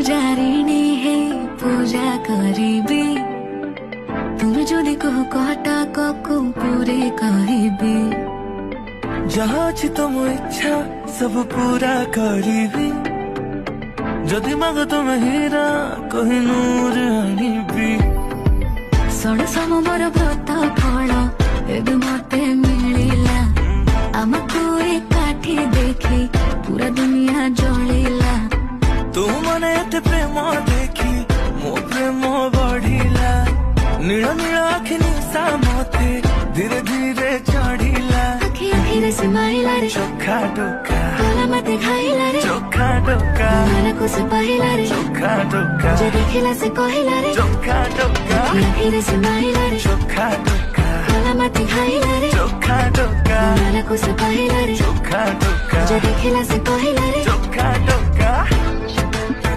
ପୂଜାରିଣୀ ହେ ପୂଜା କରିବି ତୁମେ ଯଦି କହ କଟାକକୁ ପୁରେ କହିବି जहाँ अछि तुम इच्छा सब पूरा करीबी जदि माग तुम हीरा कोहिनूर आनिबी षोडश मोर व्रत फल एबे मते मिलिला आमको एकाठी देखी पूरा दुनिया जलिला तू मने एते प्रेम देखी मो प्रेम बढ़िला नील नील आखि निशा मते धीरे धीरे चढ़िला आखि आखिरे से माइला रे चोखा डोका गला मते खाइला रे चोखा डोका मन को से पाहिला रे चोखा डोका जे देखिला से कहिला रे चोखा डोका आखि आखिरे से माइला रे चोखा डोका गला मते खाइला रे चोखा डोका मन को से पाहिला रे चोखा डोका जे देखिला से कहिला रे चोखा डोका